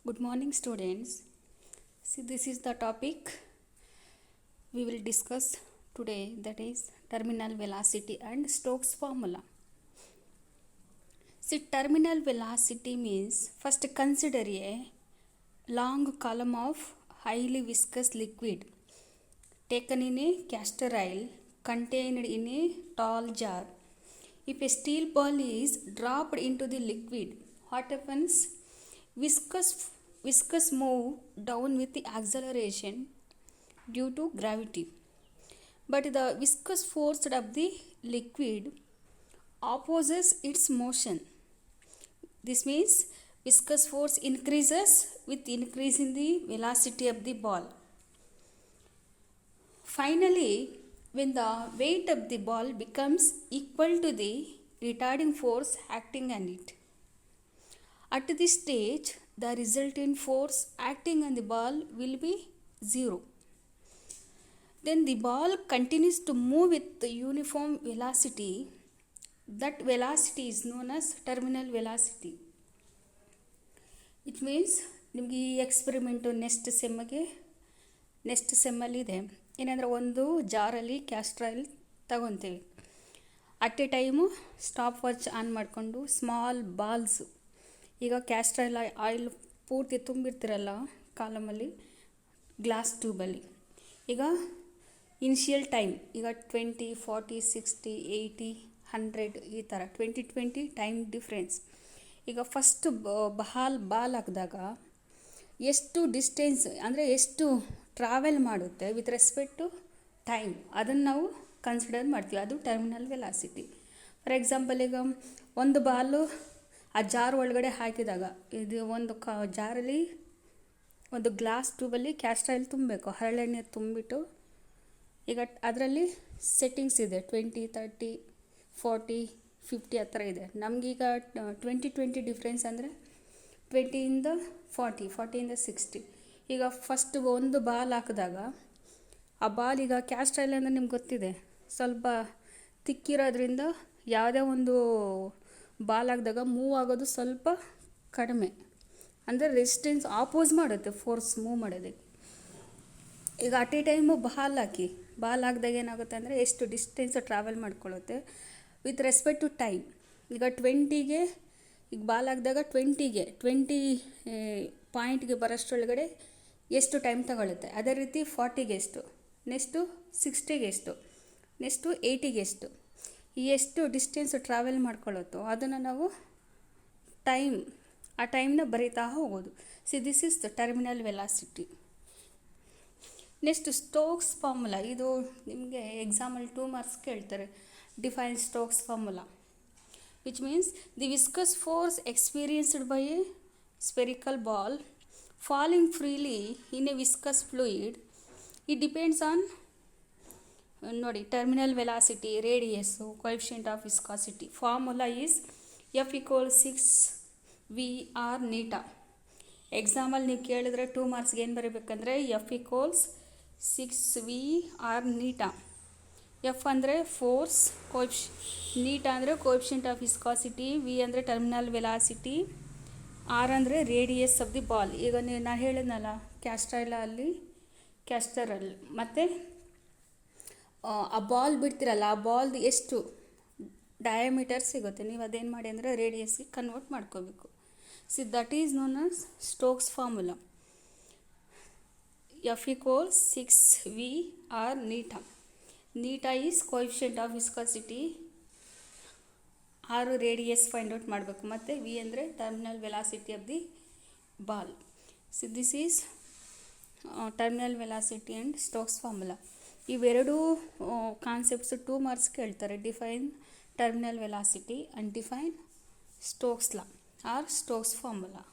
Good morning, students. See, this is the topic we will discuss today, that is terminal velocity and Stokes formula. See, terminal velocity means first consider a long column of highly viscous liquid taken in a castor oil contained in a tall jar. If a steel ball is dropped into the liquid, what happens? Viscous move down with the acceleration due to gravity. But the viscous force of the liquid opposes its motion. This means viscous force increases with increase in the velocity of the ball. Finally, when the weight of the ball becomes equal to the retarding force acting on it. At this stage, the resultant force acting on the ball will be 0. Then the ball continues to move with the uniform velocity. That velocity is known as terminal velocity. It means ನಿಮಗೆ ಈ experiment next ಸೆಮ್ಮಲ್ಲಿದೆ. ಏನಂದರೆ ಒಂದು ಜಾರಲ್ಲಿ castor oil ತಗೊತೀವಿ. At A time stop watch on ಮಾಡಿಕೊಂಡು small balls, ಈಗ castor oil ಪೂರ್ತಿ ತುಂಬಿರ್ತಿರಲ್ಲ ಕಾಲಮಲ್ಲಿ glass ಟ್ಯೂಬಲ್ಲಿ, ಈಗ initial time ಈಗ 20, 40, 60, 80, 100 ಈ ಥರ 20 ಟೈಮ್ ಡಿಫ್ರೆನ್ಸ್. ಈಗ ಫಸ್ಟ್ ಬಾಲ್ ಹಾಕಿದಾಗ ಎಷ್ಟು ಡಿಸ್ಟೆನ್ಸ್ ಅಂದರೆ ಎಷ್ಟು ಟ್ರಾವೆಲ್ ಮಾಡುತ್ತೆ ವಿತ್ ರೆಸ್ಪೆಕ್ಟ್ ಟು ಟೈಮ್, ಅದನ್ನು ನಾವು ಕನ್ಸಿಡರ್ ಮಾಡ್ತೀವಿ. ಅದು ಟರ್ಮಿನಲ್ ವೆಲಾಸಿಟಿ. ಫಾರ್ ಎಕ್ಸಾಂಪಲ್, ಈಗ ಒಂದು ಬಾಲು ಆ ಜಾರ್ ಒಳಗಡೆ ಹಾಕಿದಾಗ, ಇದು ಒಂದು ಜಾರಲ್ಲಿ ಒಂದು ಗ್ಲಾಸ್ ಟ್ಯೂಬಲ್ಲಿ ಕ್ಯಾಸ್ಟರ್ ಆಯಿಲ್ ತುಂಬಬೇಕು, ಹರಳೆಣ್ಣೆ ತುಂಬಿಟ್ಟು, ಈಗ ಅದರಲ್ಲಿ ಸೆಟ್ಟಿಂಗ್ಸ್ ಇದೆ 20, 30, 40, 50 ಆ ಥರ ಇದೆ. ನಮಗೀಗ 20 ಡಿಫ್ರೆನ್ಸ್ ಅಂದರೆ 20ಇಂದ 40, 40ಇಂದ 60. ಈಗ ಫಸ್ಟ್ ಒಂದು ಬಾಲ್ ಹಾಕಿದಾಗ ಆ ಬಾಲ್, ಈಗ ಕ್ಯಾಸ್ಟರ್ ಆಯಿಲ್ ಅಂದರೆ ನಿಮ್ಗೆ ಗೊತ್ತಿದೆ, ಸ್ವಲ್ಪ ತಿಕ್ಕಿರೋದ್ರಿಂದ ಯಾವುದೇ ಒಂದು ಬಾಲ್ ಹಾಕಿದಾಗ ಮೂವ್ ಆಗೋದು ಸ್ವಲ್ಪ ಕಡಿಮೆ, ಅಂದರೆ ರೆಸಿಸ್ಟೆನ್ಸ್ ಆಪೋಸ್ ಮಾಡುತ್ತೆ ಫೋರ್ಸ್ ಮೂವ್ ಮಾಡೋದಕ್ಕೆ. ಈಗ ಅಟ್ ಎ ಟೈಮು ಬಾಲ್ ಹಾಕಿದಾಗ ಏನಾಗುತ್ತೆ ಅಂದರೆ ಎಷ್ಟು ಡಿಸ್ಟೆನ್ಸ್ ಟ್ರಾವೆಲ್ ಮಾಡ್ಕೊಳ್ಳುತ್ತೆ ವಿತ್ ರೆಸ್ಪೆಕ್ಟ್ ಟು ಟೈಮ್. ಈಗ 20ಗೆ ಈಗ ಬಾಲ್ ಹಾಕಿದಾಗ 20 ಪಾಯಿಂಟ್ಗೆ ಬರೋಷ್ಟರೊಳಗಡೆ ಎಷ್ಟು ಟೈಮ್ ತಗೊಳ್ಳುತ್ತೆ, ಅದೇ ರೀತಿ 40ಗೆ ಎಷ್ಟು, ನೆಕ್ಸ್ಟು 60ಗೆ ಎಷ್ಟು, ನೆಕ್ಸ್ಟು 80ಗೆ ಎಷ್ಟು, ಈ ಎಷ್ಟು ಡಿಸ್ಟೆನ್ಸ್ ಟ್ರಾವೆಲ್ ಮಾಡ್ಕೊಳ್ಳುತ್ತೋ ಅದನ್ನು ನಾವು ಆ ಟೈಮ್ನ ಬರೀತಾ ಹೋಗೋದು. This is the terminal velocity. Next Stokes formula. ಇದು ನಿಮಗೆ ಎಕ್ಸಾಮಲ್ಲಿ 2 ಮಾರ್ಕ್ಸ್ ಕೇಳ್ತಾರೆ. Define Stokes formula, which means the viscous force experienced by a spherical ball falling freely in a viscous fluid, it depends on ನೋಡಿ terminal velocity, radius, coefficient of viscosity. Formula is F equals 6VR neta. ಎಕ್ಸಾಮಲ್ಲಿ ನೀವು ಕೇಳಿದ್ರೆ 2 ಮಾರ್ಕ್ಸ್ಗೆ ಏನು ಬರೀಬೇಕಂದ್ರೆ F equals 6VR neta. F ಅಂದರೆ force, ನೀಟಾ ಅಂದರೆ coefficient of viscosity, V ಅಂದರೆ terminal velocity, R ಅಂದರೆ radius of the ball. ಈಗ ನಾನು ಹೇಳಿದ್ನಲ್ಲ ಕ್ಯಾಸ್ಟರಲ್ಲಿ ಮತ್ತು ಆ ಬಾಲ್ ಬಿಡ್ತಿರಲ್ಲ, ಆ ಬಾಲ್ದು ಎಷ್ಟು ಡಯಾಮೀಟರ್ ಸಿಗುತ್ತೆ, ನೀವು ಅದೇನು ಮಾಡಿ ಅಂದರೆ ರೇಡಿಯಸ್ಗೆ ಕನ್ವರ್ಟ್ ಮಾಡ್ಕೋಬೇಕು. That is known as Stokes formula. F equals 6VR ನೀಟಾ. ನೀಟಾ is coefficient of viscosity, r radius find out ಮಾಡಬೇಕು, ಮತ್ತು ವಿ ಅಂದರೆ terminal velocity of the ball. This is terminal velocity and Stokes formula. ಇವೆರಡೂ concepts 2 marks ಕೇಳ್ತಾರೆ. Define terminal velocity and define Stokes law or Stokes formula.